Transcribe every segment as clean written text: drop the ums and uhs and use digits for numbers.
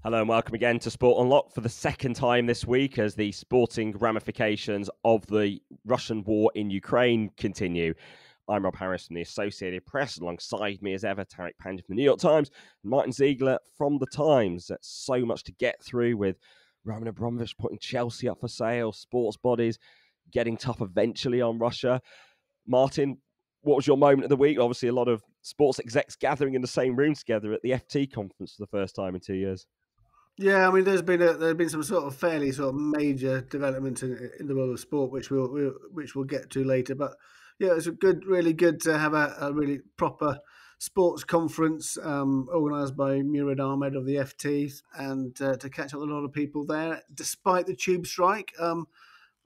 Hello and welcome again to Sport Unlocked for the second time this week as the sporting ramifications of the Russian war in Ukraine continue. I'm Rob Harris from the Associated Press. Alongside me as ever, Tarek Pandya from the New York Times and Martin Ziegler from the Times. That's so much to get through with Roman Abramovich putting Chelsea up for sale, sports bodies getting tough eventually on Russia. Martin, what was your moment of the week? Obviously, a lot of sports execs gathering in the same room together at the FT conference for the first time in 2 years. Yeah, I mean, there's been some sort of fairly sort of major developments in the world of sport, which we'll get to later. But yeah, it's really good to have a really proper sports conference organised by Murad Ahmed of the FT, and to catch up with a lot of people there. Despite the tube strike,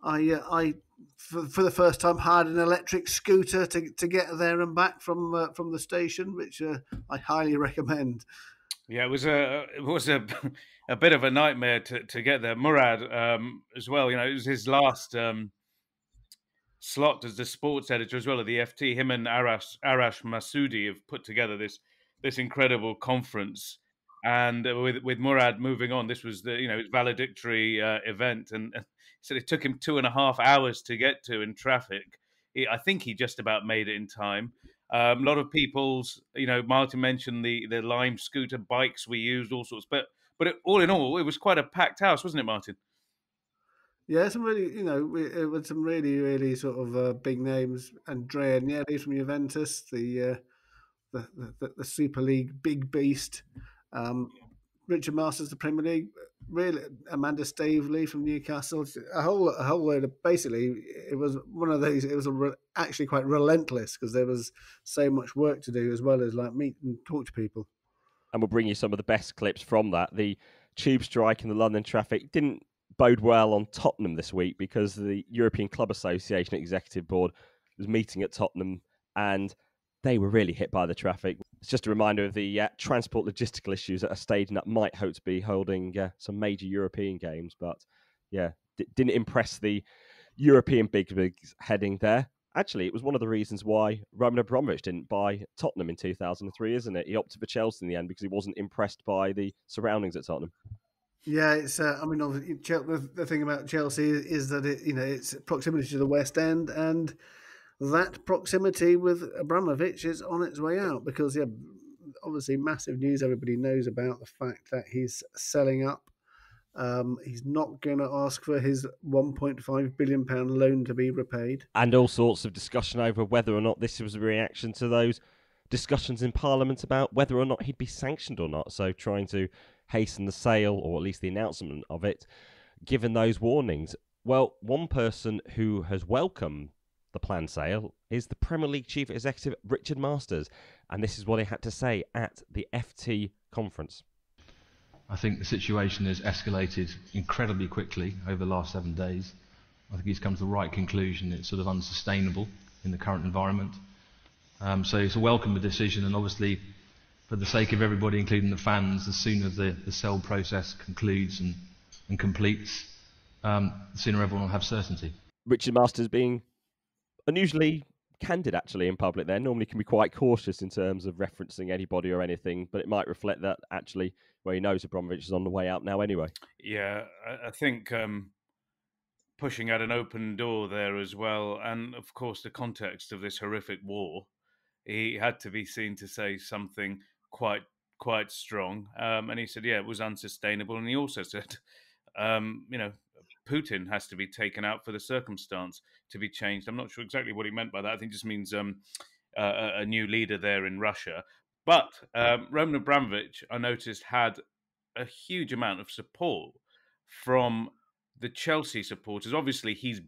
I for the first time hired an electric scooter to get there and back from the station, which I highly recommend. Yeah, it was a a bit of a nightmare to get there. Murad as well. You know, it was his last slot as the sports editor as well at the FT. Him and Arash Masoudi have put together this incredible conference. And with Murad moving on, this was the his valedictory event, and he said it took him 2.5 hours to get to in traffic. I think he just about made it in time. A lot of people's, Martin mentioned the Lime scooter bikes we used, all sorts. But all in all, it was quite a packed house, wasn't it, Martin? Yeah, some really, with some really, really sort of big names. Andrea Agnelli from Juventus, the Super League big beast. Richard Masters, the Premier League. Really, Amanda Staveley from Newcastle. A whole load of, basically, it was one of these. It was actually quite relentless because there was so much work to do as well as like meet and talk to people. And we'll bring you some of the best clips from that. The tube strike and the London traffic didn't bode well on Tottenham this week because the European Club Association Executive Board was meeting at Tottenham and they were really hit by the traffic. It's just a reminder of the transport logistical issues at a stadium that might hope to be holding some major European games. But yeah, didn't impress the European bigs heading there. Actually, it was one of the reasons why Roman Abramovich didn't buy Tottenham in 2003, isn't it? He opted for Chelsea in the end because he wasn't impressed by the surroundings at Tottenham. Yeah, it's. I mean, the thing about Chelsea is that it's proximity to the West End, and that proximity with Abramovich is on its way out because, obviously, massive news. Everybody knows about the fact that he's selling up. He's not going to ask for his £1.5 billion loan to be repaid. And all sorts of discussion over whether or not this was a reaction to those discussions in Parliament about whether or not he'd be sanctioned or not. So trying to hasten the sale, or at least the announcement of it, given those warnings. Well, one person who has welcomed the planned sale is the Premier League Chief Executive, Richard Masters. And this is what he had to say at the FT conference. I think the situation has escalated incredibly quickly over the last 7 days. I think he's come to the right conclusion. It's sort of unsustainable in the current environment. So it's a welcome decision, and obviously, for the sake of everybody, including the fans, as soon as the sale process concludes and completes, the sooner everyone will have certainty. Richard Masters being unusually candid actually in public there. Normally can be quite cautious in terms of referencing anybody or anything, but it might reflect that actually, well, he knows Abramovich is on the way out now anyway. Yeah, I think pushing out an open door there as well, and of course the context of this horrific war, he had to be seen to say something quite strong, and he said, yeah, it was unsustainable, and he also said, Putin has to be taken out for the circumstance to be changed. I'm not sure exactly what he meant by that. I think it just means a new leader there in Russia. But Roman Abramovich, I noticed, had a huge amount of support from the Chelsea supporters. Obviously, his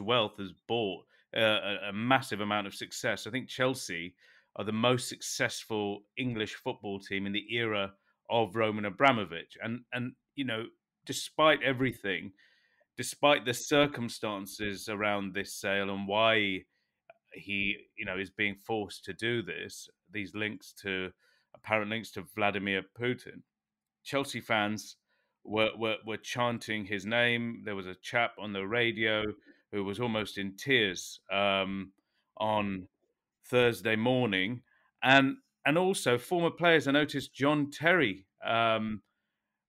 wealth has bought a massive amount of success. I think Chelsea are the most successful English football team in the era of Roman Abramovich. And despite everything, despite the circumstances around this sale and why he, is being forced to do this, these apparent links to Vladimir Putin, Chelsea fans were chanting his name. There was a chap on the radio who was almost in tears on Thursday morning, and also former players. I noticed John Terry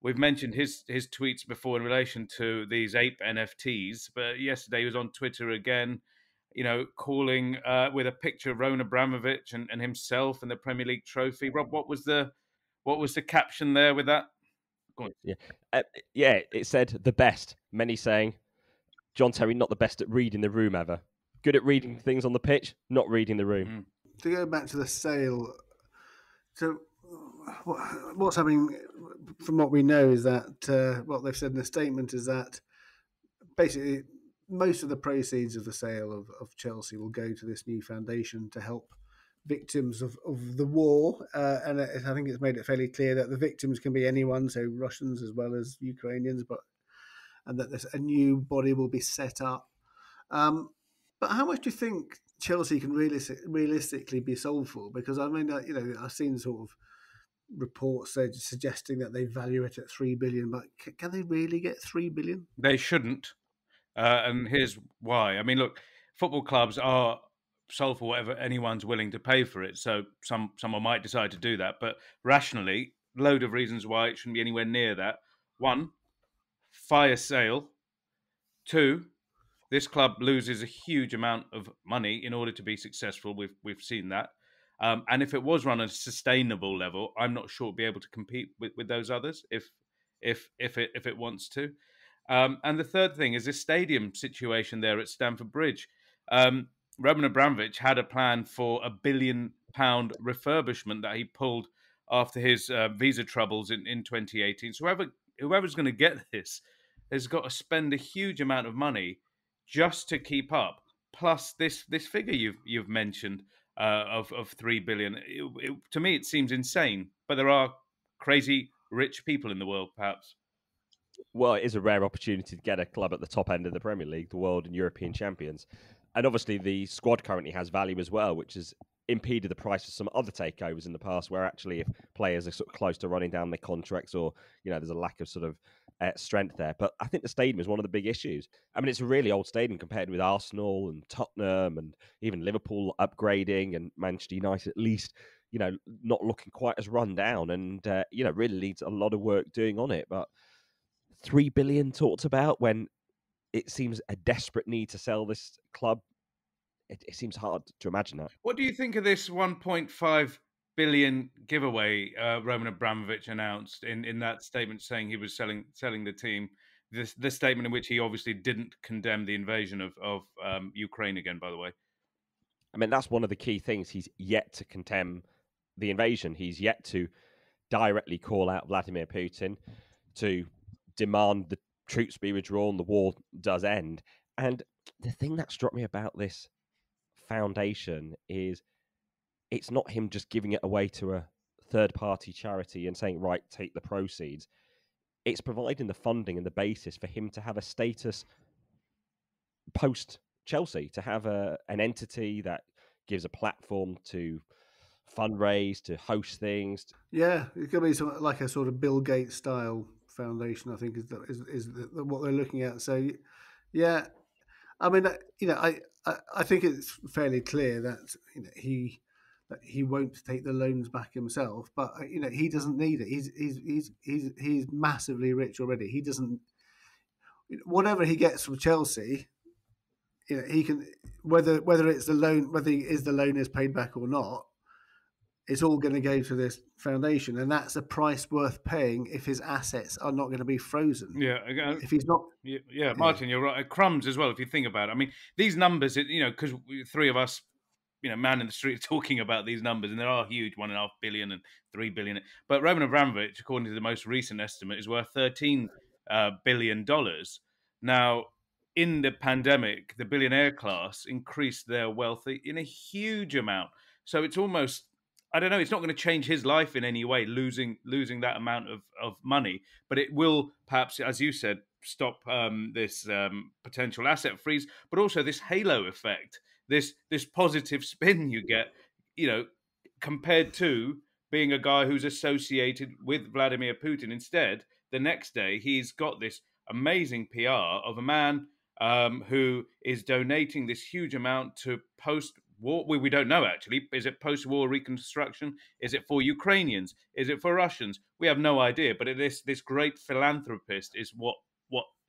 we've mentioned his tweets before in relation to these ape NFTs, but yesterday he was on Twitter again, calling with a picture of Roman Abramovich and himself and the Premier League trophy. Rob, what was the caption there with that? Go on. Yeah, it said the best. Many saying John Terry not the best at reading the room ever. Good at reading things on the pitch, not reading the room. To go back to the sale, so what's happening from what we know is that what they've said in the statement is that basically most of the proceeds of the sale of Chelsea will go to this new foundation to help victims of the war. And I think it's made it fairly clear that the victims can be anyone, so Russians as well as Ukrainians, and that a new body will be set up. But how much do you think Chelsea can realistically be sold for? Because I mean, I've seen sort of reports suggesting that they value it at $3 billion, but can they really get $3 billion? They shouldn't, and here's why. I mean, look, football clubs are sold for whatever anyone's willing to pay for it. So someone might decide to do that, but rationally, load of reasons why it shouldn't be anywhere near that. 1, fire sale. 2, this club loses a huge amount of money in order to be successful. We've seen that. And if it was run at a sustainable level, I'm not sure it'll be able to compete with those others if it wants to. And the third thing is this stadium situation there at Stamford Bridge. Roman Abramovich had a plan for £1 billion refurbishment that he pulled after his visa troubles in 2018. So whoever's going to get this has got to spend a huge amount of money just to keep up. Plus this figure you've mentioned of $3 billion. To me, it seems insane, but there are crazy rich people in the world, perhaps. Well, it is a rare opportunity to get a club at the top end of the Premier League, the world and European champions. And obviously the squad currently has value as well, which has impeded the price of some other takeovers in the past, where actually if players are sort of close to running down their contracts or, there's a lack of sort of strength there. But I think the stadium is one of the big issues. I mean, it's a really old stadium compared with Arsenal and Tottenham and even Liverpool upgrading and Manchester United at least, not looking quite as run down and, really needs a lot of work doing on it. But $3 billion talked about when it seems a desperate need to sell this club. It seems hard to imagine that. What do you think of this 1.5 billion giveaway Roman Abramovich announced in that statement saying he was selling the team? The statement in which he obviously didn't condemn the invasion of Ukraine again, by the way. I mean, that's one of the key things. He's yet to condemn the invasion. He's yet to directly call out Vladimir Putin, to demand the troops be withdrawn, the war does end. And the thing that struck me about this foundation is it's not him just giving it away to a third-party charity and saying, right, take the proceeds. It's providing the funding and the basis for him to have a status post-Chelsea, to have an entity that gives a platform to fundraise, to host things. Yeah, it could be like a sort of Bill Gates style foundation, I think, is what they're looking at. So, yeah, I mean, I think it's fairly clear that he won't take the loans back himself, but he doesn't need it. He's massively rich already. He doesn't. Whatever he gets from Chelsea, he can, whether it's the loan, whether the loan is paid back or not, it's all going to go to this foundation, and that's a price worth paying if his assets are not going to be frozen. Yeah, if he's not. Yeah, Martin, you're right. Crumbs as well. If you think about it, I mean, these numbers, because three of us, man in the street talking about these numbers, and they are huge, 1.5 billion and 3 billion. But Roman Abramovich, according to the most recent estimate, is worth $13 billion. Now, in the pandemic, the billionaire class increased their wealth in a huge amount. So it's almost, I don't know, it's not going to change his life in any way, losing that amount of money. But it will perhaps, as you said, stop this potential asset freeze, but also this halo effect, this positive spin you get, compared to being a guy who's associated with Vladimir Putin. Instead, the next day, he's got this amazing PR of a man who is donating this huge amount to war? We don't know, actually. Is it post-war reconstruction? Is it for Ukrainians? Is it for Russians? We have no idea. But this great philanthropist is what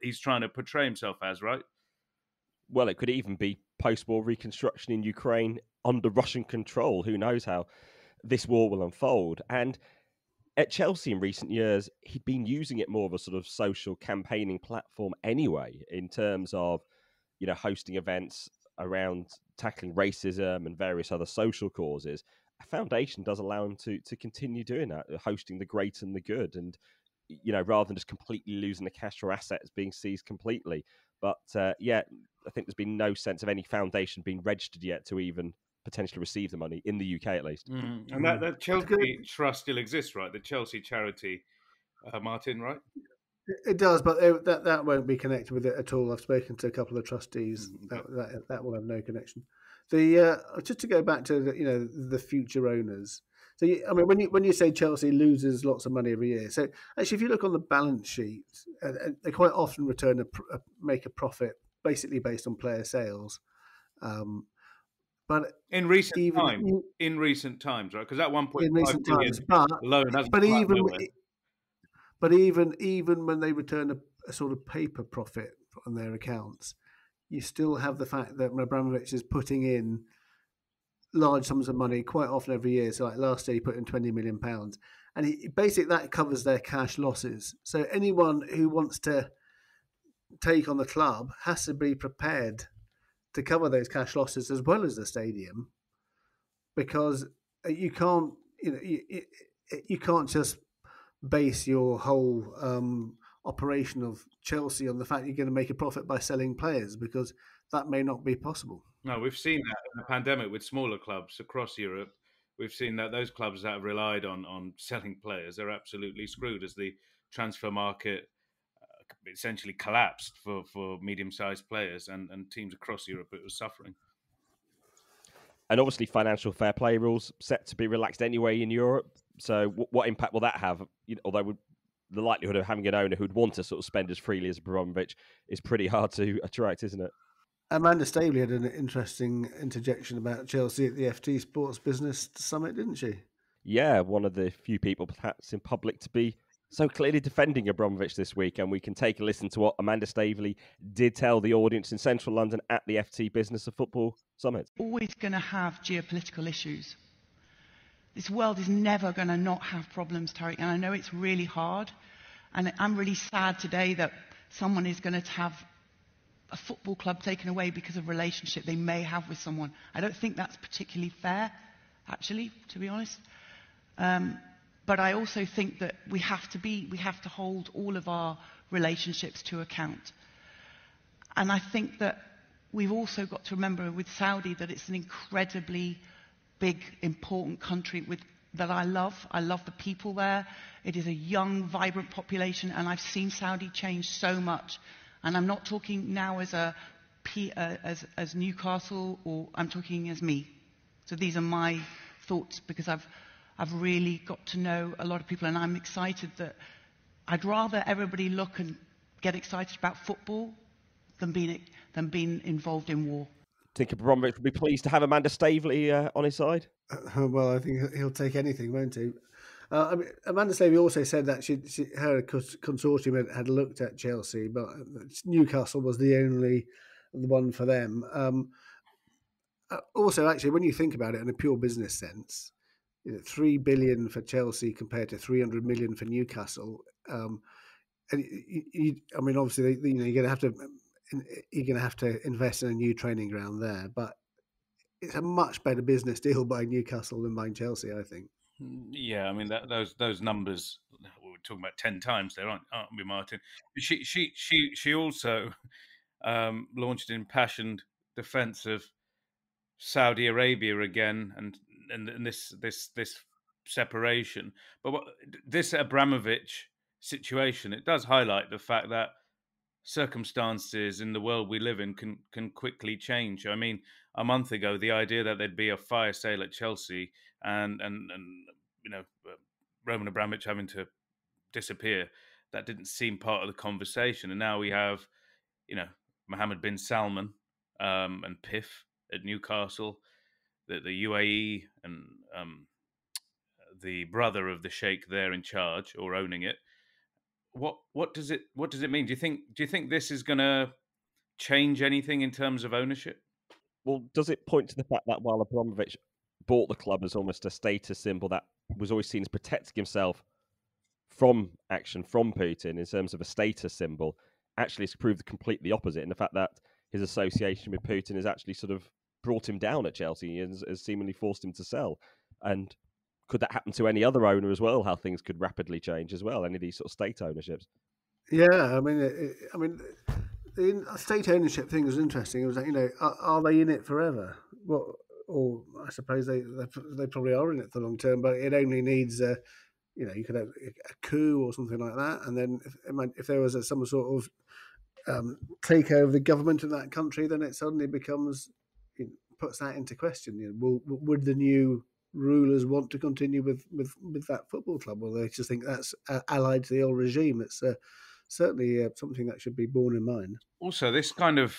he's trying to portray himself as, right? Well, it could even be post-war reconstruction in Ukraine under Russian control. Who knows how this war will unfold? And at Chelsea in recent years, he'd been using it more of a sort of social campaigning platform anyway, in terms of, hosting events around tackling racism and various other social causes. A foundation does allow him to continue doing that, hosting the great and the good, and rather than just completely losing the cash or assets being seized completely. But I think there's been no sense of any foundation being registered yet to even potentially receive the money in the UK, at least. Mm-hmm. And that Chelsea trust still exists, right? The Chelsea charity, Martin, right? It does, but that won't be connected with it at all. I've spoken to a couple of trustees. That will have no connection. Just to go back to the future owners. So when you say Chelsea loses lots of money every year, so actually if you look on the balance sheet, they quite often make a profit basically based on player sales. But in recent times, right? Because at 1.5 billion loan hasn't but even when they return a sort of paper profit on their accounts, you still have the fact that Abramovich is putting in large sums of money quite often every year. So like last year he put in £20 million, and basically that covers their cash losses. So anyone who wants to take on the club has to be prepared to cover those cash losses as well as the stadium, because you can't just base your whole operation of Chelsea on the fact you're going to make a profit by selling players, because that may not be possible. No, we've seen that in the pandemic with smaller clubs across Europe. We've seen that those clubs that have relied on selling players are absolutely screwed as the transfer market essentially collapsed for medium-sized players, and teams across Europe, it was suffering. And obviously financial fair play rules set to be relaxed anyway in Europe. So what impact will that have? Although the likelihood of having an owner who'd want to sort of spend as freely as Abramovich is pretty hard to attract, isn't it? Amanda Staveley had an interesting interjection about Chelsea at the FT Sports Business Summit, didn't she? Yeah, one of the few people perhaps in public to be so clearly defending Abramovich this week, and we can take a listen to what Amanda Staveley did tell the audience in central London at the FT Business of Football Summit. Always going to have geopolitical issues. This world is never going to not have problems, Tariq, and I know it's really hard, and I'm really sad today that someone is going to have a football club taken away because of a relationship they may have with someone. I don't think that's particularly fair, actually, to be honest. But I also think that we have to hold all of our relationships to account. And I think that we've also got to remember with Saudi that it's an incredibly big, important country that I love. I love the people there. It is a young, vibrant population, and I've seen Saudi change so much. And I'm not talking now as Newcastle, or I'm talking as me. So these are my thoughts, because I've really got to know a lot of people, and I'm excited that I'd rather everybody look and get excited about football than being involved in war. Think Abramovich would be pleased to have Amanda Staveley on his side? Well, I think he'll take anything, won't he? Amanda Staveley also said that her consortium had looked at Chelsea, but Newcastle was the one for them. Also, actually, when you think about it in a pure business sense, $3 billion for Chelsea compared to $300 million for Newcastle, and obviously, you're going to have to invest in a new training ground there, but it's a much better business deal by Newcastle than by Chelsea, I think. Yeah, I mean those numbers we're talking about 10 times there, aren't we, Martin? She also launched an impassioned defence of Saudi Arabia again, and this separation. But this Abramovich situation, it does highlight the fact that circumstances in the world we live in can quickly change. I mean, a month ago, the idea that there'd be a fire sale at Chelsea and Roman Abramovich having to disappear, that didn't seem part of the conversation. And now we have, Mohammed bin Salman and PIF at Newcastle. the UAE and the brother of the sheikh there in charge or owning it. What does it mean? Do you think this is going to change anything in terms of ownership? Well, does it point to the fact that while Abramovich bought the club as almost a status symbol that was always seen as protecting himself from action from Putin in terms of a status symbol, actually it's proved completely opposite, and the fact that his association with Putin has actually sort of brought him down at Chelsea and has seemingly forced him to sell. And could that happen to any other owner as well? How things could rapidly change as well? Any of these sort of state ownerships? Yeah, I mean, the state ownership thing was interesting. It was like, are they in it forever? Well, or I suppose they probably are in it for the long term, but it only needs you could have a coup or something like that, and then if there was some sort of takeover of the government in that country, then it suddenly becomes puts that into question. Would the new rulers want to continue with that football club, or they just think that's allied to the old regime? It's certainly something that should be borne in mind. Also, this kind of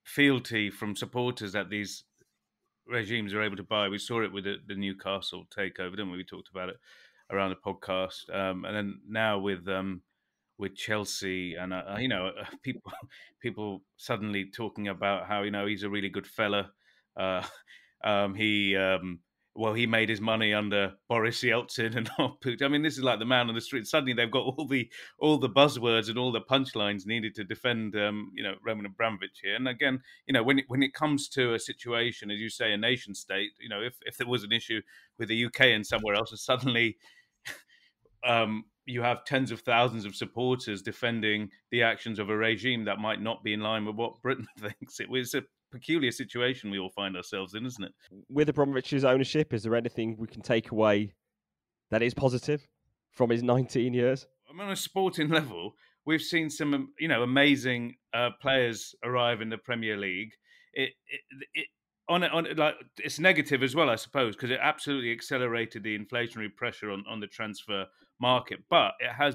fealty from supporters that these regimes are able to buy. We saw it with the Newcastle takeover, didn't we? We talked about it around the podcast, and then now with Chelsea, and people suddenly talking about how he's a really good fella. He made his money under Boris Yeltsin and not Putin. I mean, this is like the man on the street. Suddenly, they've got all the buzzwords and all the punchlines needed to defend, Roman Abramovich here. And again, when it comes to a situation, as you say, a nation state, if there was an issue with the UK and somewhere else, and suddenly you have tens of thousands of supporters defending the actions of a regime that might not be in line with what Britain thinks. It was a peculiar situation we all find ourselves in, isn't it? With Abramovich's ownership, is there anything we can take away that is positive from his 19 years? I mean, on a sporting level, we've seen some, amazing players arrive in the Premier League. It's negative as well, I suppose, because it absolutely accelerated the inflationary pressure on the transfer market. But it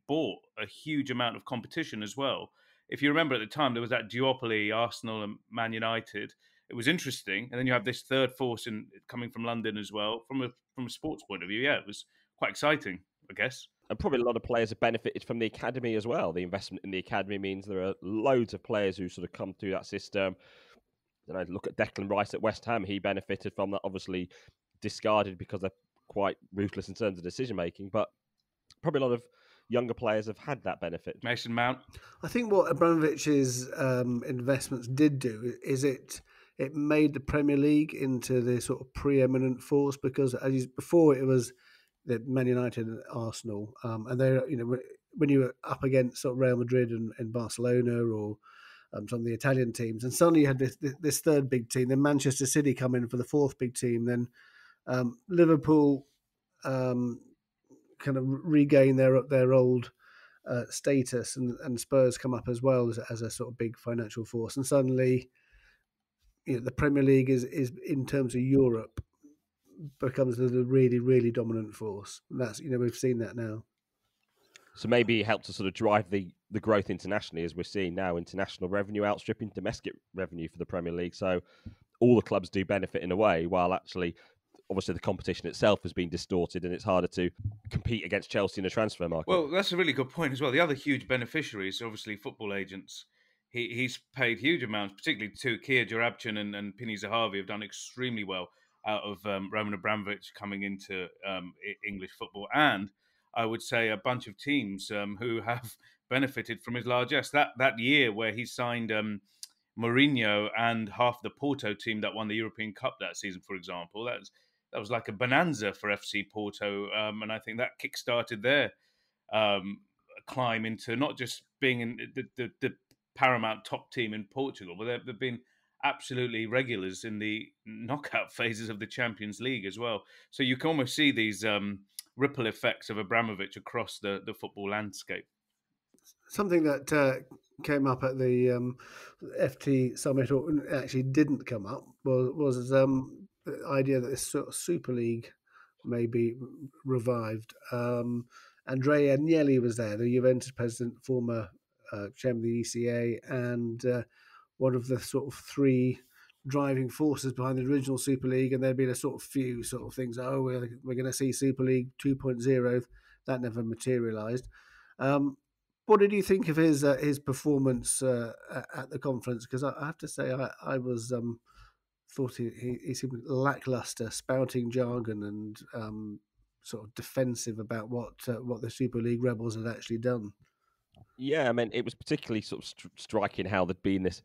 brought a huge amount of competition as well. If you remember at the time, there was that duopoly, Arsenal and Man United. It was interesting. And then you have this third force coming from London as well. From a sports point of view, yeah, it was quite exciting, I guess. And probably a lot of players have benefited from the academy as well. The investment in the academy means there are loads of players who sort of come through that system. And I look at Declan Rice at West Ham. He benefited from that, obviously discarded because they're quite ruthless in terms of decision-making. But probably a lot of younger players have had that benefit. Mason Mount. I think what Abramovich's investments did do is it made the Premier League into the sort of preeminent force, because before it was the Man United and Arsenal, and they, when you were up against sort of Real Madrid and Barcelona or some of the Italian teams, and suddenly you had this third big team. Then Manchester City come in for the fourth big team. Then Liverpool kind of regain their old status, and Spurs come up as well as a sort of big financial force. And suddenly, the Premier League is in terms of Europe becomes the really, really dominant force. And that's, we've seen that now. So maybe it helped to sort of drive the growth internationally, as we're seeing now, international revenue outstripping domestic revenue for the Premier League. So all the clubs do benefit in a way, while actually, obviously, the competition itself has been distorted and it's harder to compete against Chelsea in the transfer market. Well, that's a really good point as well. The other huge beneficiaries, obviously, football agents. He's paid huge amounts, particularly to Kia Joorabchian and Pini Zahavi have done extremely well out of Roman Abramovich coming into English football. And I would say a bunch of teams who have benefited from his largesse. That year where he signed Mourinho and half the Porto team that won the European Cup that season, for example, that was like a bonanza for FC Porto. And I think that kick-started their climb into not just being in the paramount top team in Portugal, but they've been absolutely regulars in the knockout phases of the Champions League as well. So you can almost see these ripple effects of Abramovich across the football landscape. Something that came up at the FT summit, or actually didn't come up, was the idea that this sort of Super League may be revived. Andrea Agnelli was there, the Juventus president, former chairman of the ECA, and one of the sort of three driving forces behind the original Super League, and there'd been a sort of few sort of things. Oh, we're going to see Super League 2.0. That never materialised. What did you think of his performance at the conference? Because I have to say, I was thought he seemed lackluster, spouting jargon and sort of defensive about what the Super League rebels had actually done. Yeah, I mean, it was particularly sort of striking how there'd been this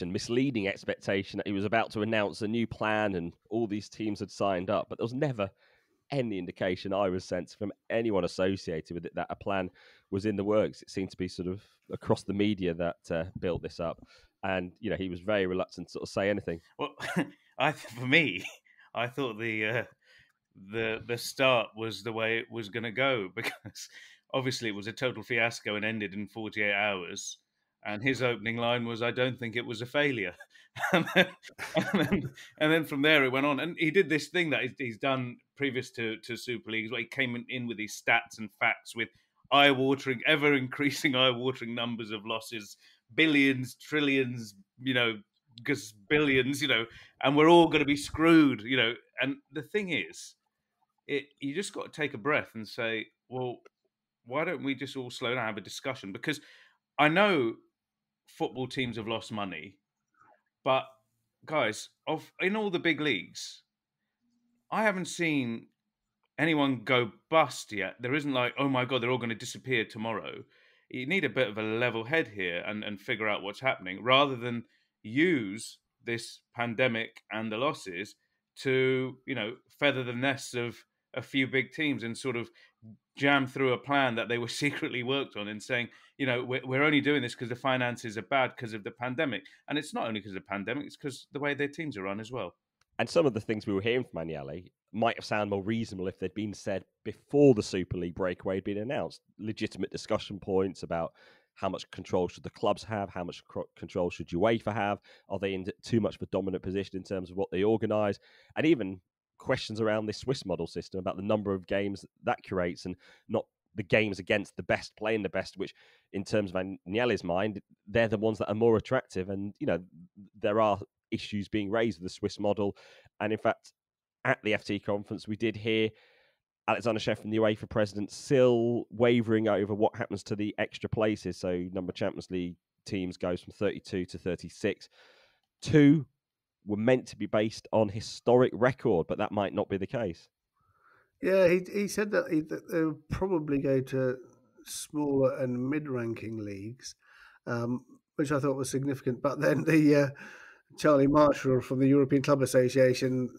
misleading expectation that he was about to announce a new plan and all these teams had signed up, but there was never any indication I was sent from anyone associated with it that a plan was in the works. It seemed to be sort of across the media that built this up, and he was very reluctant to sort of say anything. Well, for me, I thought the start was the way it was going to go, because obviously it was a total fiasco and ended in 48 hours. And his opening line was, "I don't think it was a failure." and then from there it went on. And he did this thing that he's done previous to Super Leagues, where he came in with these stats and facts with eye-watering, ever-increasing eye-watering numbers of losses, billions, trillions, billions, and we're all going to be screwed, And the thing is, you just got to take a breath and say, well, why don't we just all slow down and have a discussion? Because I know football teams have lost money, but guys, in all the big leagues, I haven't seen anyone go bust yet. There isn't like, oh my God, they're all going to disappear tomorrow. You need a bit of a level head here and figure out what's happening, rather than use this pandemic and the losses to, feather the nests of a few big teams and sort of jam through a plan that they were secretly worked on, and saying, we're only doing this because the finances are bad because of the pandemic. And it's not only because of the pandemic, it's because the way their teams are run as well. And some of the things we were hearing from Agnelli might have sounded more reasonable if they'd been said before the Super League breakaway had been announced. Legitimate discussion points about how much control should the clubs have, how much control should UEFA have, are they in too much of a dominant position in terms of what they organise, and even questions around this Swiss model system about the number of games that curates and not the games against the best playing the best, which in terms of Agnelli's mind, they're the ones that are more attractive. And, there are issues being raised with the Swiss model. And in fact, at the FT conference, we did hear Aleksander Ceferin, the UEFA president, still wavering over what happens to the extra places. So number of Champions League teams goes from 32 to 36. 2 were meant to be based on historic record, but that might not be the case. Yeah, he said that they would probably go to smaller and mid-ranking leagues, which I thought was significant. But then the Charlie Marshall from the European Club Association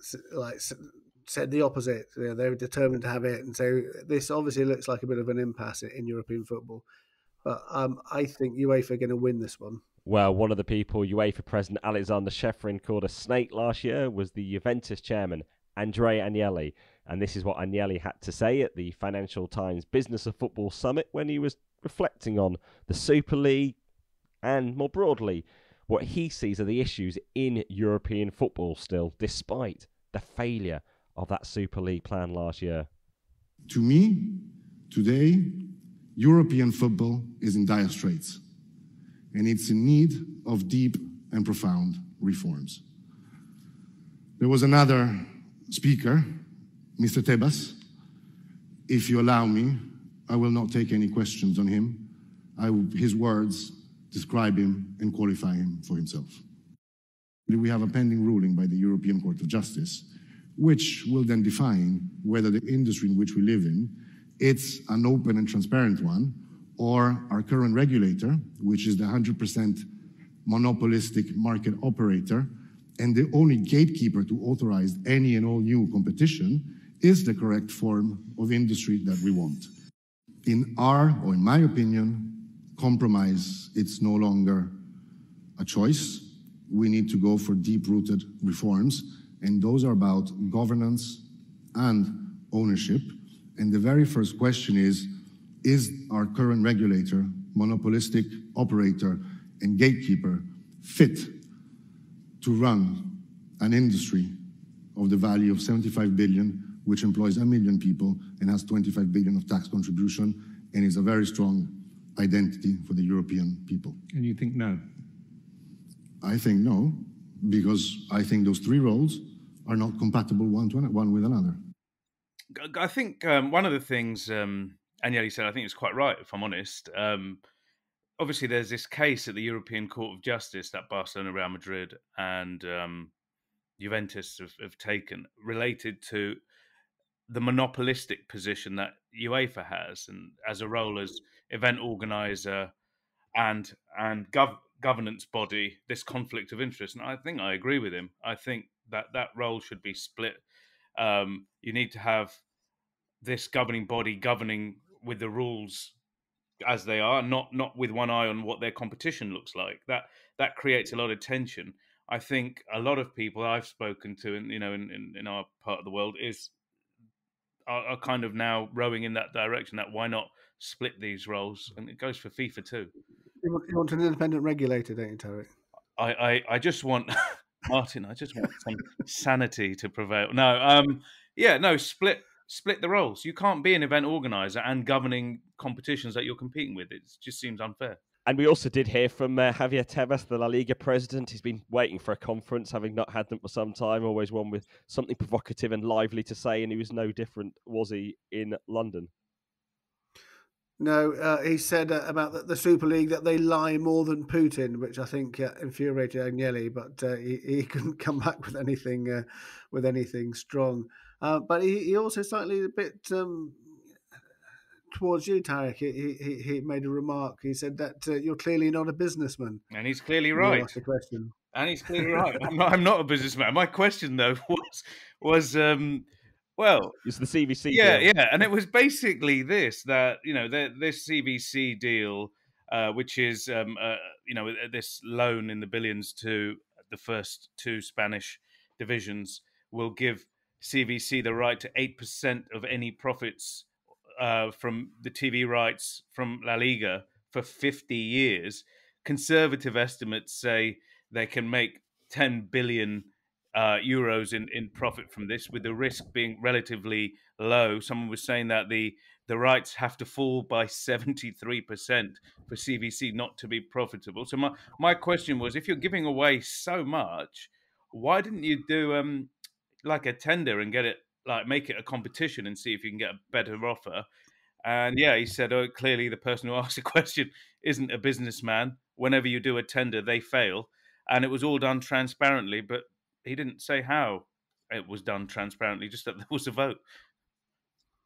said the opposite. They were determined to have it, and so this obviously looks like a bit of an impasse in European football. But I think UEFA are going to win this one. Well, one of the people UEFA President Aleksander Ceferin called a snake last year was the Juventus chairman, Andrea Agnelli. And this is what Agnelli had to say at the Financial Times Business of Football Summit when he was reflecting on the Super League and, more broadly, what he sees are the issues in European football still, despite the failure of that Super League plan last year. To me, today, European football is in dire straits, and it's in need of deep and profound reforms. There was another speaker, Mr. Tebas. If you allow me, I will not take any questions on him. His words describe him and qualify him for himself. We have a pending ruling by the European Court of Justice, which will then define whether the industry in which we live in, it's an open and transparent one, or our current regulator, which is the 100% monopolistic market operator, and the only gatekeeper to authorize any and all new competition, is the correct form of industry that we want. In my opinion, compromise, it's no longer a choice. We need to go for deep-rooted reforms, and those are about governance and ownership. And the very first question is our current regulator, monopolistic operator, and gatekeeper fit to run an industry of the value of 75 billion, which employs 1 million people and has 25 billion of tax contribution, and is a very strong identity for the European people? And you think no? I think no, because I think those three roles are not compatible one with another. I think one of the things Agnelli said, I think it's quite right, if I'm honest. Obviously, there's this case at the European Court of Justice that Barcelona, Real Madrid and Juventus have taken related to the monopolistic position that UEFA has, and as a role as event organizer and governance body, this conflict of interest. And I think I agree with him. I think that role should be split. You need to have this governing body governing with the rules as they are, not with one eye on what their competition looks like. That creates a lot of tension. I think a lot of people I've spoken to, in our part of the world, are kind of now rowing in that direction. That why not split these roles? And it goes for FIFA too. You want an independent regulator, don't you, Tarek? I just want Martin. I just want some sanity to prevail. No, split the roles. You can't be an event organizer and governing competitions that you're competing with. It just seems unfair. And we also did hear from Javier Tebas, the La Liga president. He's been waiting for a conference, having not had them for some time. Always one with something provocative and lively to say, and he was no different, was he, in London? No, he said about the Super League that they lie more than Putin, which I think infuriated Agnelli, but he couldn't come back with anything strong. But he also slightly a bit towards you, Tarek. He made a remark. He said that you're clearly not a businessman, and he's clearly right. Asked the question. And he's clearly right. I'm not a businessman. My question though was well, it's the CVC deal. Yeah, and it was basically this, that this CVC deal, which is this loan in the billions to the first two Spanish divisions, will give CVC the right to 8% of any profits from the TV rights from La Liga for 50 years. Conservative estimates say they can make 10 billion euros in profit from this, with the risk being relatively low. Someone was saying that the rights have to fall by 73% for CVC not to be profitable. So my question was, if you're giving away so much, why didn't you do like a tender and get it, like make it a competition and see if you can get a better offer? And he said, clearly the person who asked the question isn't a businessman. Whenever you do a tender, they fail. And it was all done transparently, but he didn't say how it was done transparently, just that there was a vote.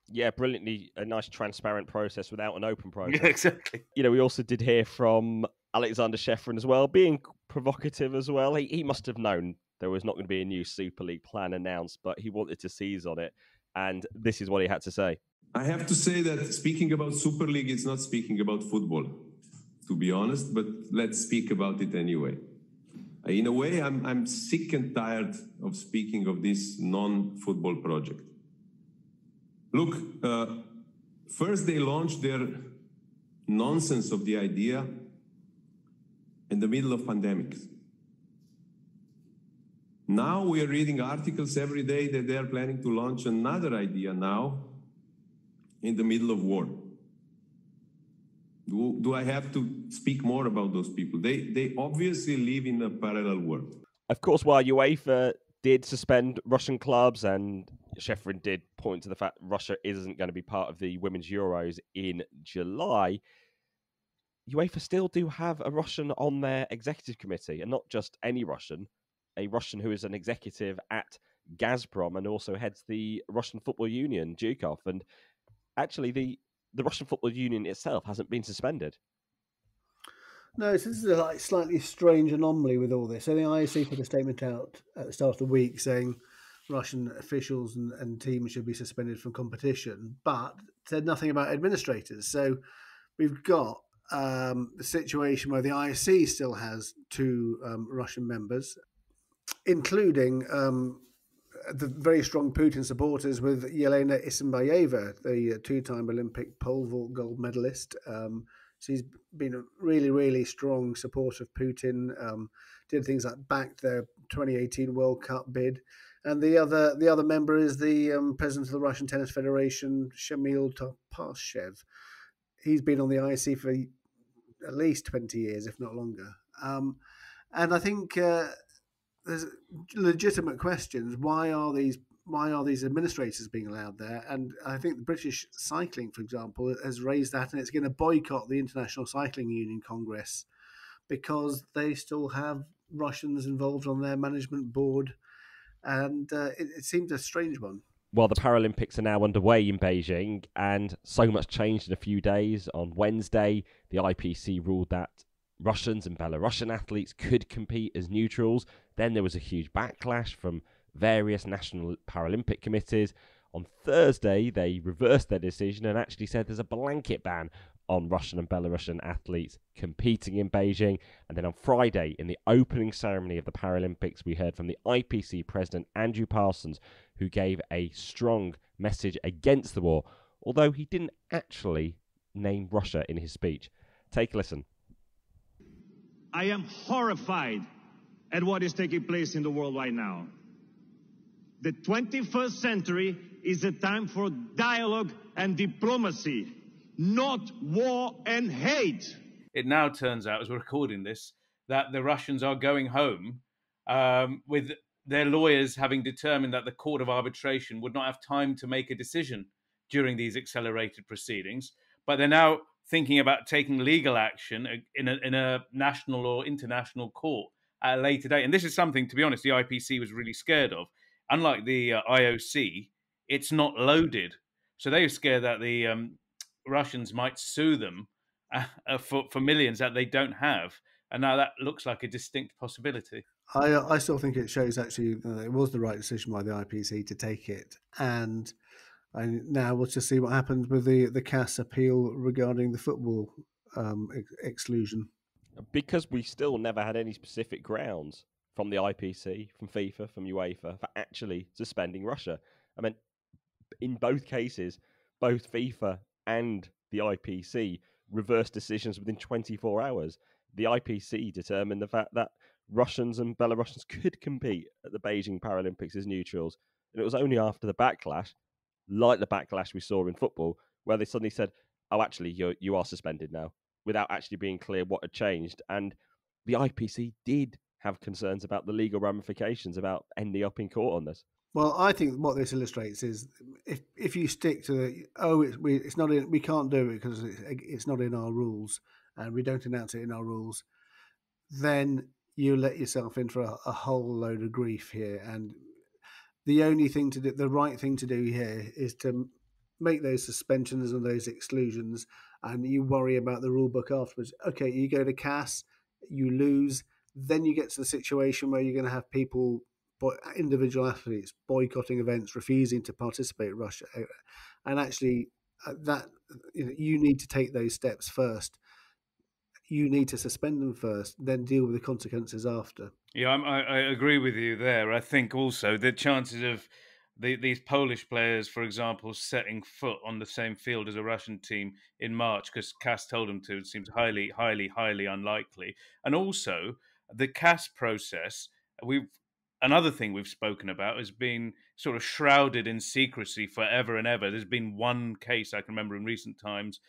Yeah, brilliantly, a nice transparent process without an open process. Yeah, exactly. We also did hear from Aleksander Ceferin as well, being provocative as well. He must have known there was not going to be a new Super League plan announced, but he wanted to seize on it. And this is what he had to say. I have to say that speaking about Super League is not speaking about football, to be honest, but let's speak about it anyway. In a way, I'm sick and tired of speaking of this non-football project. Look, first they launched their nonsense of the idea in the middle of pandemics. Now we are reading articles every day that they are planning to launch another idea now in the middle of war. Do I have to speak more about those people? They obviously live in a parallel world. Of course, while UEFA did suspend Russian clubs, and Ceferin did point to the fact Russia isn't going to be part of the Women's Euros in July, UEFA still do have a Russian on their executive committee, and not just any Russian, a Russian who is an executive at Gazprom and also heads the Russian Football Union, Zhukov. And actually, the Russian Football Union itself hasn't been suspended. No, so this is a slightly strange anomaly with all this. So the IOC put a statement out at the start of the week saying Russian officials and teams should be suspended from competition, but said nothing about administrators. So we've got the situation where the IOC still has two Russian members, including the very strong Putin supporters with Yelena Isinbayeva, the two-time Olympic pole vault gold medalist. She's been a really, really strong supporter of Putin, did things like backed their 2018 World Cup bid. And the other member is the president of the Russian Tennis Federation, Shamil Topashev. He's been on the IOC for at least 20 years, if not longer. And I think there's legitimate questions. Why are these administrators being allowed there? And I think the British Cycling, for example, has raised that, and it's going to boycott the International Cycling Union Congress because they still have Russians involved on their management board, and it seems a strange one. Well, the Paralympics are now underway in Beijing, and so much changed in a few days. On Wednesday, the IPC ruled that Russians and Belarusian athletes could compete as neutrals. Then there was a huge backlash from various national Paralympic committees. On Thursday, they reversed their decision and actually said there's a blanket ban on Russian and Belarusian athletes competing in Beijing. And then on Friday, in the opening ceremony of the Paralympics, we heard from the IPC president, Andrew Parsons, who gave a strong message against the war, although he didn't actually name Russia in his speech. Take a listen. I am horrified at what is taking place in the world right now. The 21st century is a time for dialogue and diplomacy, not war and hate. It now turns out, as we're recording this, that the Russians are going home with their lawyers having determined that the Court of Arbitration would not have time to make a decision during these accelerated proceedings. But they're now thinking about taking legal action in a national or international court at a later date. And this is something, to be honest, the IPC was really scared of. Unlike the IOC, it's not loaded. So they were scared that the Russians might sue them for millions that they don't have. And now that looks like a distinct possibility. I still think it shows actually it was the right decision by the IPC to take it. And now we'll just see what happens with the CAS appeal regarding the football exclusion. Because we still never had any specific grounds from the IPC, from FIFA, from UEFA for actually suspending Russia. I mean, in both cases, both FIFA and the IPC reversed decisions within 24 hours. The IPC determined the fact that Russians and Belarusians could compete at the Beijing Paralympics as neutrals. And it was only after the backlash, like the backlash we saw in football, where they suddenly said, oh, actually, you are suspended now, without actually being clear what had changed. And the IPC did have concerns about the legal ramifications about ending up in court on this. Well, I think what this illustrates is if you stick to it's not in, we can't do it because it's not in our rules and we don't announce it in our rules, then you let yourself in for a whole load of grief here. And the only thing to do, the right thing to do here, is to make those suspensions and those exclusions, and you worry about the rule book afterwards. Okay, you go to CAS, you lose, then you get to the situation where you're going to have people, individual athletes, boycotting events, refusing to participate in Russia, and actually that you need to take those steps first. You need to suspend them first, then deal with the consequences after. Yeah, I agree with you there. I think also the chances of these Polish players, for example, setting foot on the same field as a Russian team in March, because CAS told them to, it seems highly, highly, highly unlikely. And also, the CAS process, another thing we've spoken about has been sort of shrouded in secrecy forever and ever. There's been one case I can remember in recent times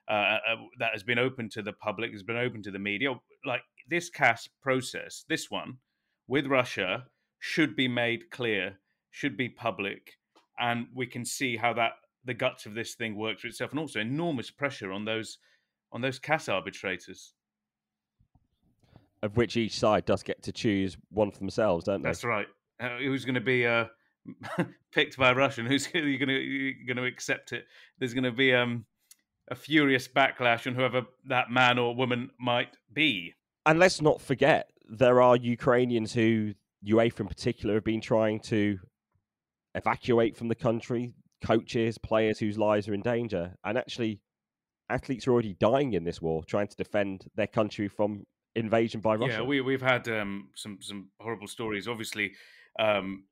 that has been open to the public, has been open to the media. Like this CAS process, this one with Russia should be made clear, should be public, and we can see how the guts of this thing works for itself, and also enormous pressure on those CAS arbitrators, of which each side does get to choose one for themselves, don't they? That's right. Who's going to be picked by a Russian? Who's going to accept it? There's going to be a furious backlash on whoever that man or woman might be. And let's not forget, there are Ukrainians who, UEFA in particular, have been trying to evacuate from the country, coaches, players whose lives are in danger. And actually, athletes are already dying in this war, trying to defend their country from invasion by Russia. Yeah, we've had some horrible stories. Obviously,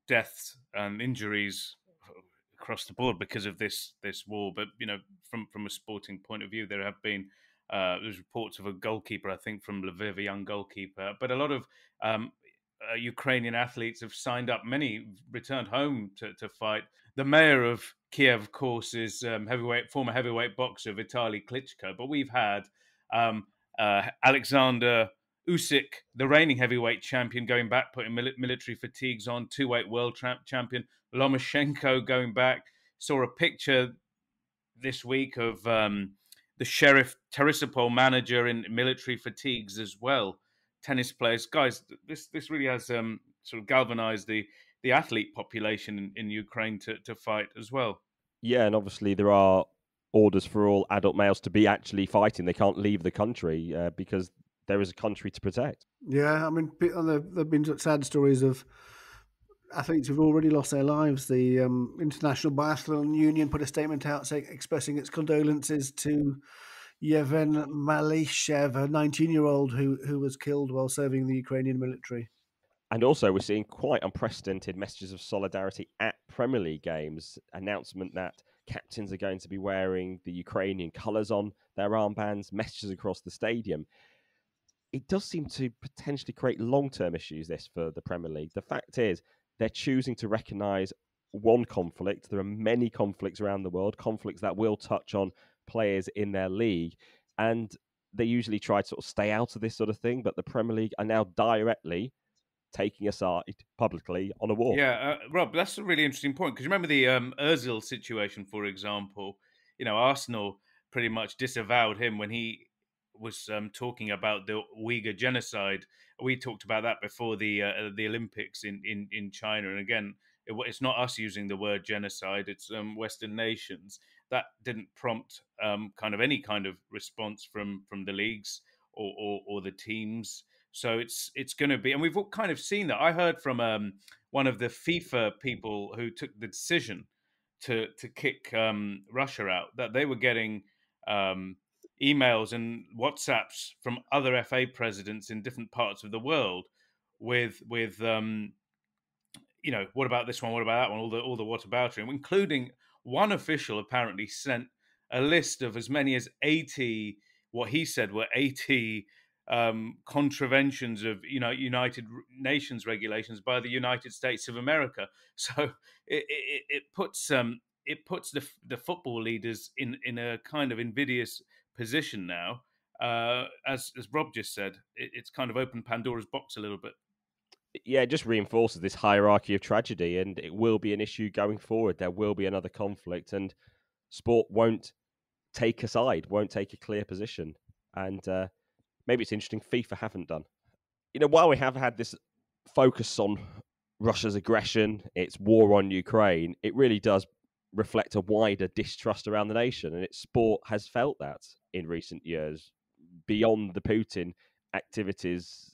deaths and injuries across the board because of this war. But from a sporting point of view, there have been there's reports of a goalkeeper, I think, from Lviv, a young goalkeeper. But a lot of Ukrainian athletes have signed up. Many returned home to fight. The mayor of Kiev, of course, is former heavyweight boxer Vitaly Klitschko. But we've had Aleksander Usyk, the reigning heavyweight champion, going back, putting military fatigues on. Two-weight world champion Lomachenko going back. Saw a picture this week of the Sheriff Tiraspol manager in military fatigues as well. Tennis players, guys, this really has sort of galvanized the athlete population in Ukraine to fight as well. Yeah, and obviously there are orders for all adult males to be actually fighting. They can't leave the country because there is a country to protect. Yeah, I mean, there have been sad stories of athletes who've already lost their lives. The International Biathlon Union put a statement out expressing its condolences to Yevhen Malyshev, a 19-year-old who was killed while serving the Ukrainian military. And also, we're seeing quite unprecedented messages of solidarity at Premier League games. Announcement that captains are going to be wearing the Ukrainian colours on their armbands, messages across the stadium. It does seem to potentially create long-term issues, this, for the Premier League. The fact is, they're choosing to recognise one conflict. There are many conflicts around the world, conflicts that will touch on players in their league. And they usually try to sort of stay out of this sort of thing, but the Premier League are now directly taking a side publicly on a war. Yeah, Rob, that's a really interesting point, because remember the Ozil situation, for example. You know, Arsenal pretty much disavowed him when he was talking about the Uyghur genocide. We talked about that before the Olympics in China, and again, it's not us using the word genocide; it's Western nations. That didn't prompt kind of any kind of response from the leagues or the teams. So it's going to be, and we've all kind of seen that. I heard from one of the FIFA people who took the decision to kick Russia out, that they were getting emails and WhatsApps from other FA presidents in different parts of the world with you know, what about this one? What about that one? All the whataboutery, including one official apparently sent a list of as many as 80, what he said were 80 contraventions of United Nations regulations by the United States of America. So it puts the football leaders in a kind of invidious position now. As Rob just said, it's kind of opened Pandora's box a little bit. Yeah, it just reinforces this hierarchy of tragedy, and it will be an issue going forward. There will be another conflict, and sport won't take a side, won't take a clear position. And maybe it's interesting FIFA haven't done. You know, while we have had this focus on Russia's aggression, its war on Ukraine, it really does reflect a wider distrust around the nation, and its sport has felt that in recent years. Beyond the Putin activities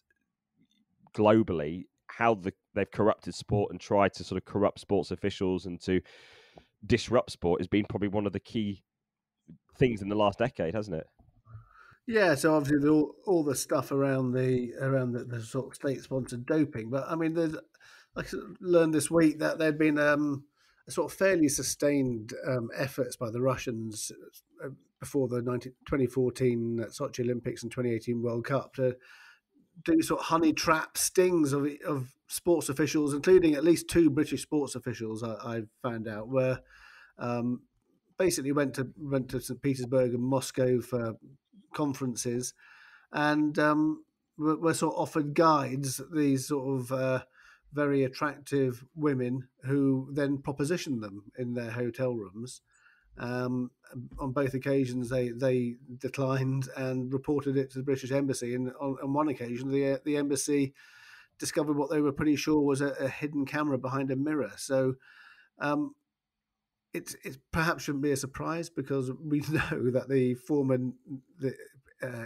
globally, how they've corrupted sport and tried to sort of corrupt sports officials and to disrupt sport has been probably one of the key things in the last decade, hasn't it? Yeah, so obviously all the stuff around the sort of state-sponsored doping, but I mean, I learned this week that there'd been a sort of fairly sustained efforts by the Russians before the 2014 Sochi Olympics and 2018 World Cup to do sort of honey trap stings of sports officials, including at least 2 British sports officials. I found out were basically went to St. Petersburg and Moscow for conferences, and were sort of offered guides, these sort of very attractive women who then propositioned them in their hotel rooms. On both occasions, they declined and reported it to the British Embassy. And on one occasion, the embassy discovered what they were pretty sure was a hidden camera behind a mirror. So it perhaps shouldn't be a surprise, because we know that the former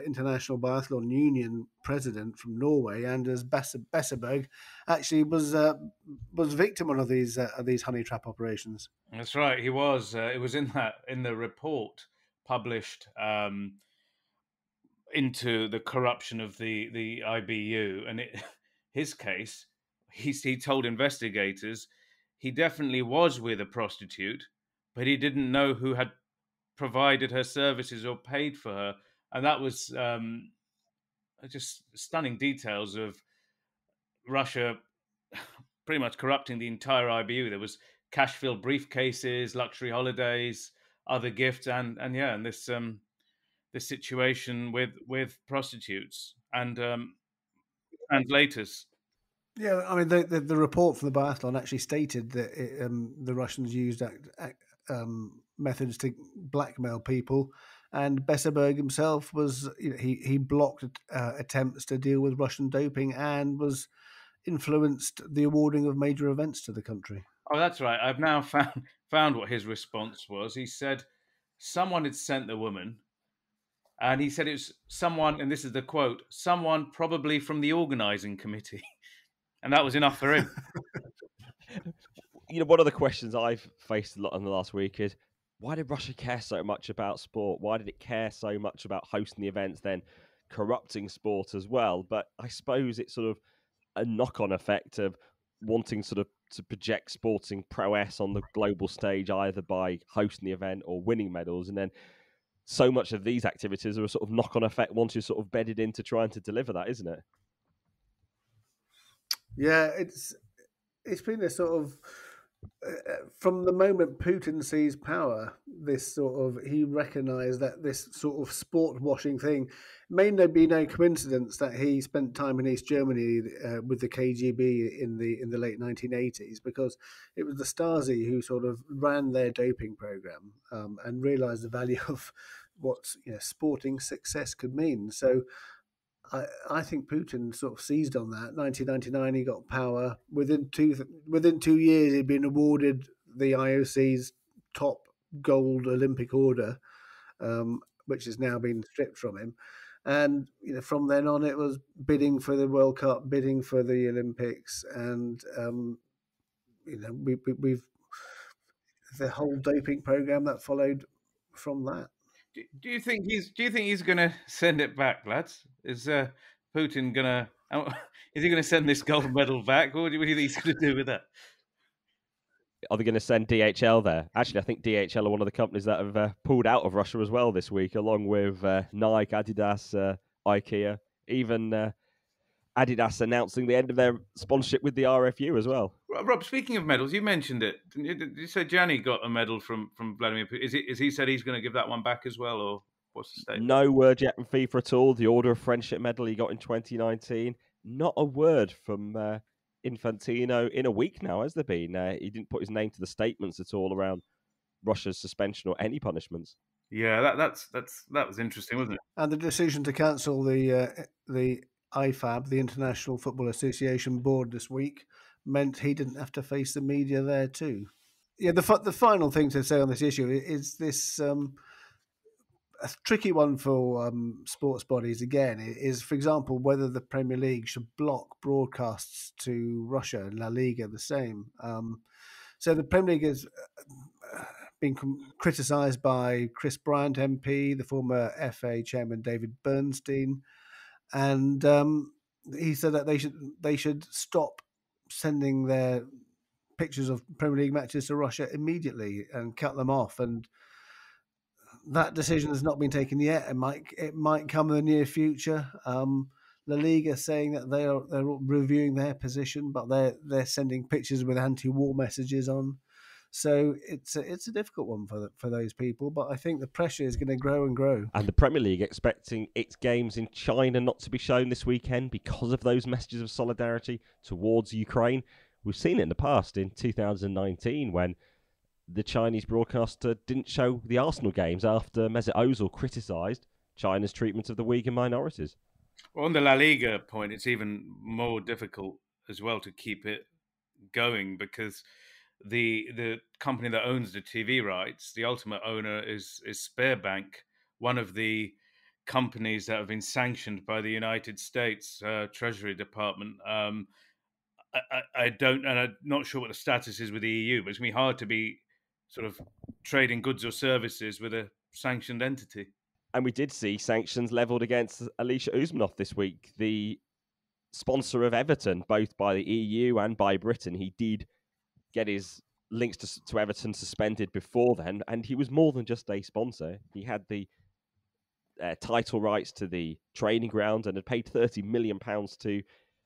International Biathlon Union president from Norway, Anders Besseberg, actually was victim of these honey trap operations. That's right, he was. It was in the report published into the corruption of the IBU, and his case, he told investigators he definitely was with a prostitute, but he didn't know who had provided her services or paid for her. And that was just stunning details of Russia pretty much corrupting the entire IBU. There was cash-filled briefcases, luxury holidays, other gifts, and this situation with prostitutes. And translators. Yeah, I mean, the report from the biathlon actually stated that the Russians used methods to blackmail people, and Besserberg himself was, he blocked attempts to deal with Russian doping and was influenced the awarding of major events to the country. Oh, that's right. I've now found what his response was. He said someone had sent the woman, and he said it was someone, and this is the quote, someone probably from the organising committee. And that was enough for him. One of the questions I've faced a lot in the last week is, why did Russia care so much about sport? Why did it care so much about hosting the events, then corrupting sport as well? But I suppose it's sort of a knock-on effect of wanting sort of to project sporting prowess on the global stage, either by hosting the event or winning medals. And then so much of these activities are a sort of knock-on effect once you're sort of bedded into trying to deliver that, isn't it? Yeah, it's been a sort of from the moment Putin seized power, he recognised that this sort of sport washing thing may be no coincidence that he spent time in East Germany with the KGB in the late 1980s, because it was the Stasi who sort of ran their doping program and realised the value of what sporting success could mean. So I think Putin sort of seized on that. 1999, he got power. Within 2 years, he'd been awarded the IOC's top gold Olympic order, which has now been stripped from him. And from then on, it was bidding for the World Cup, bidding for the Olympics, and we've the whole doping program that followed from that. Do you think he's going to send it back, lads? Is Putin going to? Is he going to send this gold medal back? What do you think he's going to do with that? Are they going to send DHL there? Actually, I think DHL are one of the companies that have pulled out of Russia as well this week, along with Nike, Adidas, IKEA, even Adidas announcing the end of their sponsorship with the RFU as well. Rob, speaking of medals, you mentioned it. Did you say Gianni got a medal from Vladimir Putin? Is he said he's going to give that one back as well, or what's the state? No word yet from FIFA at all. The Order of Friendship medal he got in 2019. Not a word from Infantino in a week now, has there been? He didn't put his name to the statements at all around Russia's suspension or any punishments. Yeah, that was interesting, wasn't it? And the decision to cancel the IFAB, the International Football Association board, this week meant he didn't have to face the media there too. Yeah, the final thing to say on this issue is this a tricky one for sports bodies again is, for example, whether the Premier League should block broadcasts to Russia, and La Liga the same. So the Premier League has been criticised by Chris Bryant MP, the former FA chairman David Bernstein, and he said that they should stop sending their pictures of Premier League matches to Russia immediately and cut them off. And that decision has not been taken yet. It might come in the near future. La Liga saying that they're reviewing their position, but they're sending pictures with anti-war messages on. So it's a difficult one for those people, but I think the pressure is going to grow and grow. And the Premier League expecting its games in China not to be shown this weekend because of those messages of solidarity towards Ukraine. We've seen it in the past, in 2019, when the Chinese broadcaster didn't show the Arsenal games after Mesut Ozil criticised China's treatment of the Uyghur minorities. Well, on the La Liga point, it's even more difficult as well to keep it going, because the company that owns the TV rights, the ultimate owner is Sberbank, one of the companies that have been sanctioned by the United States Treasury Department. I don't, and I'm not sure what the status is with the EU, but it's going to be hard to be sort of trading goods or services with a sanctioned entity. And we did see sanctions levelled against Alisher Usmanov this week, the sponsor of Everton, both by the EU and by Britain. He did get his links to Everton suspended before then, and he was more than just a sponsor. He had the title rights to the training ground and had paid £30 million to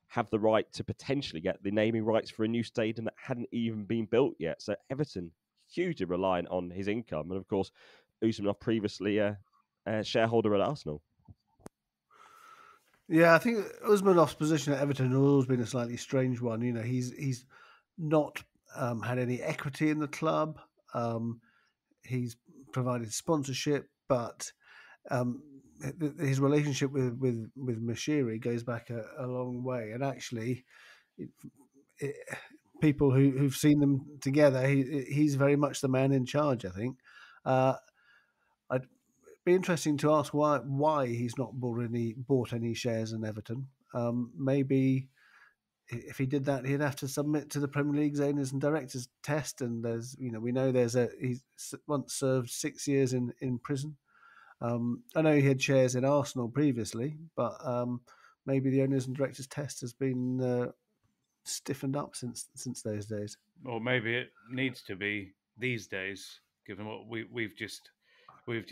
have the right to potentially get the naming rights for a new stadium that hadn't even been built yet. So Everton, hugely reliant on his income. And of course, Usmanov previously a shareholder at Arsenal. Yeah, I think Usmanov's position at Everton has always been a slightly strange one. You know, he's not had any equity in the club. He's provided sponsorship, but his relationship with Moshiri goes back a long way. And actually, people who've seen them together, he's very much the man in charge, I think. I'd be interesting to ask why he's not bought any shares in Everton. Maybe if he did that, he'd have to submit to the Premier League's owners and directors test. And we know he's once served 6 years in prison. I know he had shares in Arsenal previously, but maybe the owners and directors test has been stiffened up since those days. Or maybe it needs to be these days, given what we've just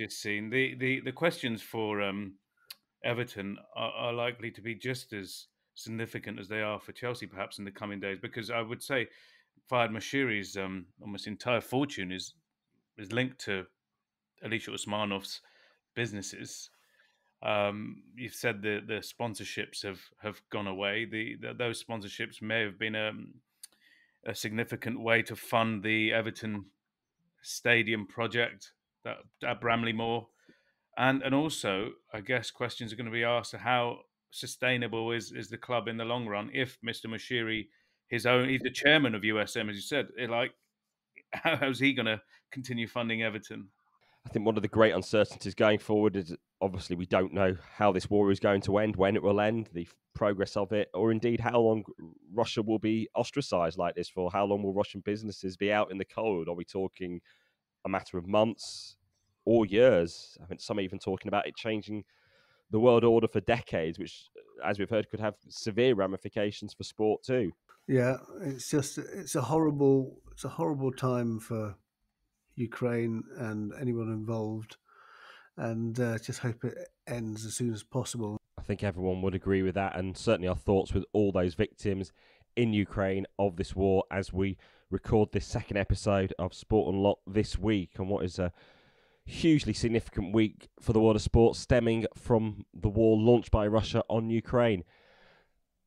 seen. The questions for Everton are likely to be just as significant as they are for Chelsea, perhaps in the coming days. Because I would say Fayed Moshiri's almost entire fortune is linked to Alisher Usmanov's businesses. You've said the sponsorships have gone away. Those sponsorships may have been a significant way to fund the Everton Stadium project at Bramley Moor, and also I guess questions are going to be asked: how sustainable is the club in the long run if Mr. Moshiri, he's the chairman of USM, as you said, how's he going to continue funding Everton? I think one of the great uncertainties going forward is obviously we don't know how this war is going to end, when it will end, the progress of it, or indeed how long Russia will be ostracized like this for. How long will Russian businesses be out in the cold? Are we talking a matter of months or years? I think some are even talking about it changing the world order for decades, which, as we've heard, could have severe ramifications for sport too. Yeah, it's a horrible time for Ukraine and anyone involved, and just hope it ends as soon as possible. I think everyone would agree with that, and certainly our thoughts with all those victims in Ukraine of this war as we record this second episode of Sport Unlocked this week, and what is a hugely significant week for the world of sport stemming from the war launched by Russia on Ukraine.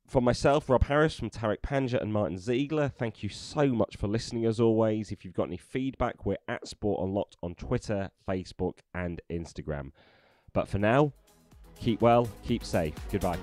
From myself, Rob Harris, from Tarek Panja and Martin Ziegler, thank you so much for listening as always. If you've got any feedback, we're at Sport Unlocked on Twitter, Facebook and Instagram. But for now, keep well, keep safe. Goodbye.